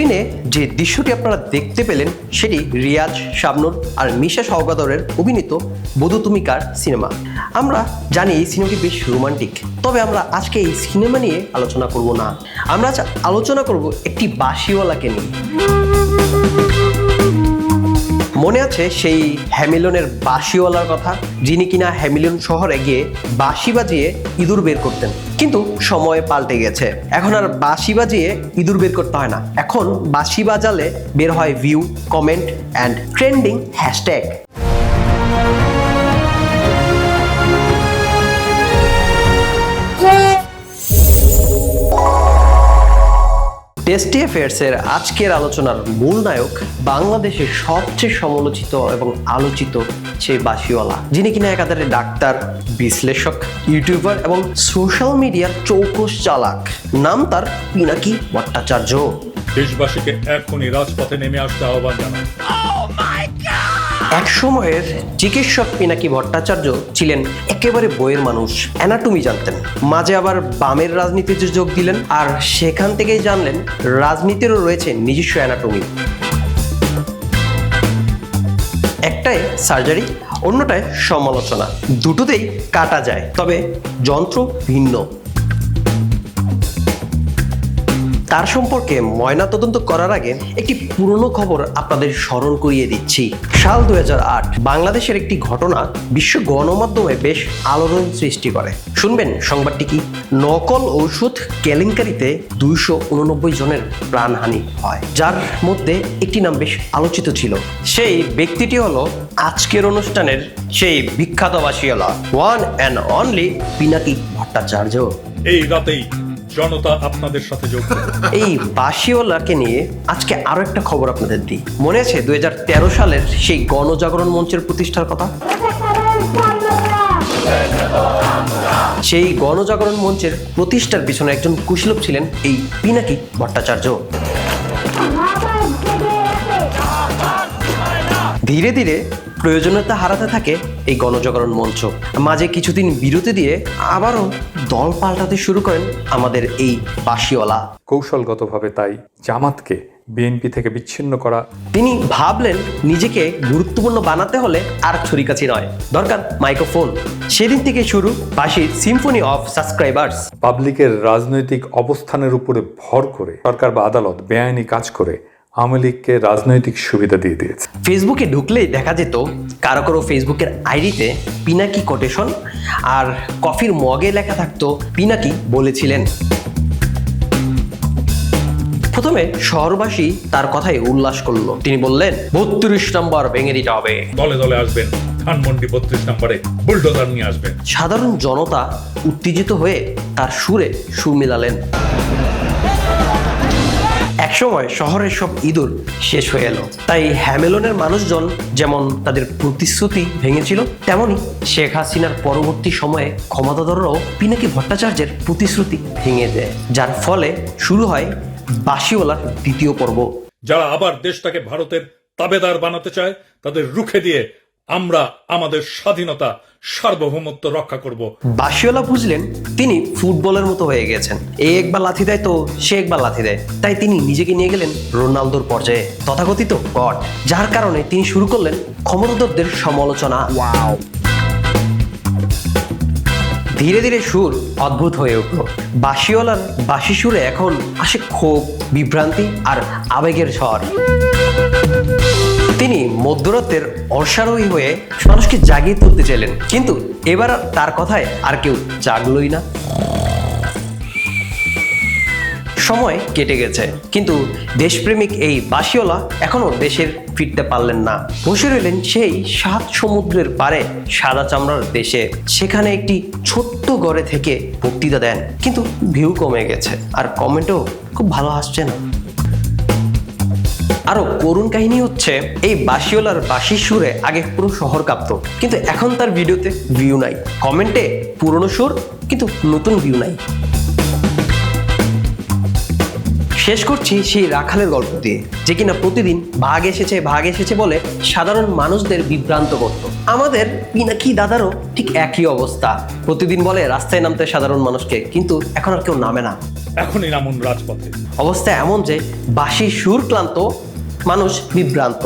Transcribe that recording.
স্ক্রিনে যে দৃশ্যটি আপনারা দেখতে পেলেন সেটি রিয়াজ, শাবনূর আর মিশা সওদাগরের অভিনীত বধূ তুমি কার সিনেমা। আমরা জানি এই সিনেমাটি বেশ রোমান্টিক, তবে আমরা আজকে এই সিনেমা নিয়ে আলোচনা করব না। আমরা আজ আলোচনা করব একটি বাঁশিওয়ালাকে নিয়ে। মনে আছে সেই হ্যামিলনের বাঁশিওয়ালার কথা, যিনি কিনা হ্যামিলন শহরে গিয়ে বাঁশি বাজিয়ে ইঁদুর বের করতেন। কিন্তু সময় পাল্টে গেছে, এখন আর বাঁশি বাজিয়ে ইঁদুর বের করতে হয় না। এখন বাঁশি বাজালে বের হয় view, comment and trending hashtag. Tasty অ্যাফেয়ার্সের আজকের আলোচনার মূল নায়ক বাংলাদেশের সবচেয়ে সমালোচিত এবং আলোচিত সেই বাঁশিওয়ালা, যিনি কিনা একাধারে ডাক্তার, বিশ্লেষক, ইউটিউবার এবং সোশ্যাল মিডিয়ার চৌকস চালাক। নাম তার পিনাকি ভট্টাচার্য। দেশবাসীকে এখনই রাজপথে নেমে আসতে আহ্বান জানায়। এক সময়ের চিকিৎসক পিনাকি ভট্টাচার্য ছিলেন একেবারে বইয়ের মানুষ, অ্যানাটমি জানতেন। মাঝে আবার বামের রাজনীতিতে যোগ দিলেন, আর সেখান থেকেই জানলেন রাজনীতিরও রয়েছে নিজস্ব অ্যানাটমি। একটায় সার্জারি, অন্যটায় সমালোচনা, দুটোতেই কাটা যায়, তবে যন্ত্র ভিন্ন। তার সম্পর্কে ময়নাতদন্ত করার আগে একটি পুরনো খবর আপনাদের স্মরণ করিয়ে দিচ্ছি। সাল 2008 বাংলাদেশের একটি ঘটনা বিশ্ব গণমাধ্যমে বেশ আলোড়ন সৃষ্টি করে। শুনবেন সংবাদটি কি? নকল ঔষধ কেলেঙ্কারিতে 289 জনের প্রাণহানি হয়, যার মধ্যে একটি নাম বেশ আলোচিত ছিল। সেই ব্যক্তিটি হলো আজকের অনুষ্ঠানের সেই বিখ্যাত বাঁশিওয়ালা, one and only Pinaki Bhattacharya. এই রাতেই জনতা আপনাদের সাথে যোগ দেবে। এই বাঁশিওয়ালাকে নিয়ে আজকে আরো একটা খবর আপনাদের দিই। মনে আছে 2013 সালের সেই গণজাগরণ মঞ্চের প্রতিষ্ঠার কথা? সেই গণজাগরণ মঞ্চের প্রতিষ্ঠার পিছনে একজন কুশলভ ছিলেন এই পিনাকি ভট্টাচার্য। ধীরে ধীরে প্রয়োজনীয়তা হারাতে থাকে এই গণজাগরণ মঞ্চ। মাঝে কিছুদিন বিরতি দিয়ে আবারও দল পাল্টাতে শুরু করেন আমাদের এই বাঁশিওয়ালা। কৌশলগতভাবে তাই জামাতকে বিএনপি থেকে বিচ্ছিন্ন করা। তিনি ভাবলেন নিজেকে গুরুত্বপূর্ণ বানাতে হলে আর ছুরিকাছি নয়, দরকার মাইক্রোফোন। সেদিন থেকে শুরু বাঁশির সিম্ফনি অফ সাবস্ক্রাইবার্স। পাবলিকের রাজনৈতিক অবস্থানের উপরে ভর করে সরকার বা আদালত বেআইনি কাজ করে আওয়ামী লীগকে রাজনৈতিক সুবিধা দিয়ে দিয়েছে। ফেসবুকে ঢুকলেই দেখা যেত কারো কারো ফেসবুকের আইডিতে পিনাকি কোটেশন, আর কফির মগে লেখা থাকতো পিনাকি বলেছিলেন। প্রথমে শহরবাসী তার কথায় উল্লাস করলো। তিনি বললেন 32 নম্বর ভেঙে দিতে হবে, দলে দলে আসবেন, ধানমন্ডি 32 নম্বরে বুলডোজার নিয়ে আসবেন। সাধারণ জনতা উত্তেজিত হয়ে তার সুরে সুর মিলালেন। একসময় শহরের সব ইঁদুর শেষ হয়ে এলো, তাই হ্যামিলনের মানুষজন যেমন তাদের প্রতিশ্রুতি ভেঙেছিল, তেমনি শেখ হাসিনার পরবর্তী সময়ে ক্ষমতাধররাও পিনাকি ভট্টাচার্যের প্রতিশ্রুতি ভেঙে দেয়, যার ফলে শুরু হয় বাঁশিওয়ালার দ্বিতীয় পর্ব। যারা আবার দেশটাকে ভারতের তাবেদার বানাতে চায়, তাদের রুখে দিয়ে আমরা আমাদের স্বাধীনতা, সার্বভৌমত্ব রক্ষা করব। বাঁশিওয়ালা বুঝলেন তিনি ফুটবলের মতো হয়ে গেছেন, এ একবার লাথি দেয় তো সে একবার লাথি দেয়, তাই তিনি নিজেকে নিয়ে গেলেন রোনালদোর পর্যায়ে, তথাকথিত গড। যার কারণে তিনি শুরু করলেন ক্ষমতাধরদের সমালোচনা। ধীরে ধীরে সুর অদ্ভুত হয়ে উঠল। বাঁশিওয়ালার বাঁশি সুরে এখন আসে ক্ষোভ, বিভ্রান্তি আর আবেগের ঝড়। তিনি মধ্যরাতের অশ্বারোহী হয়ে মানুষকে জাগিয়ে তুলতে চাইলেন, কিন্তু এবার তার কথায় আর কেউ জাগলই না। সময় কেটে গেছে, কিন্তু দেশপ্রেমিক এই বাঁশিওয়ালা এখনো দেশের ফিরতে পারলেন না। বসে রইলেন সেই 7 সমুদ্রের পারে সাদা চামড়ার দেশে। সেখানে একটি ছোট্ট ঘরে থেকে বক্তৃতা দেন, কিন্তু ভিউ কমে গেছে, আর কমেন্টও খুব ভালো আসছে না। আরো করুণ কাহিনী হচ্ছে, এই বাঁশিওয়ালার বাঁশির সুরে আগে পুরো শহর কাঁপতো, কিন্তু এখন তার ভিডিওতে ভিউ নাই, কমেন্টে পুরনো সুর কিন্তু নতুন ভিউ নাই। শেষ করছি সেই রাখালের গল্প দিয়ে, যে কিনা প্রতিদিন ভাগ এসেছে বলে সাধারণ মানুষদের বিভ্রান্ত করত। আমাদের পিনাকি দাদারও ঠিক একই অবস্থা, প্রতিদিন বলে রাস্তায় নামতে সাধারণ মানুষকে, কিন্তু এখন আর কেউ নামে না। এখনই নামুন রাজপথে। অবস্থা এমন যে বাঁশির সুর ক্লান্ত, মানুষ বিভ্রান্ত।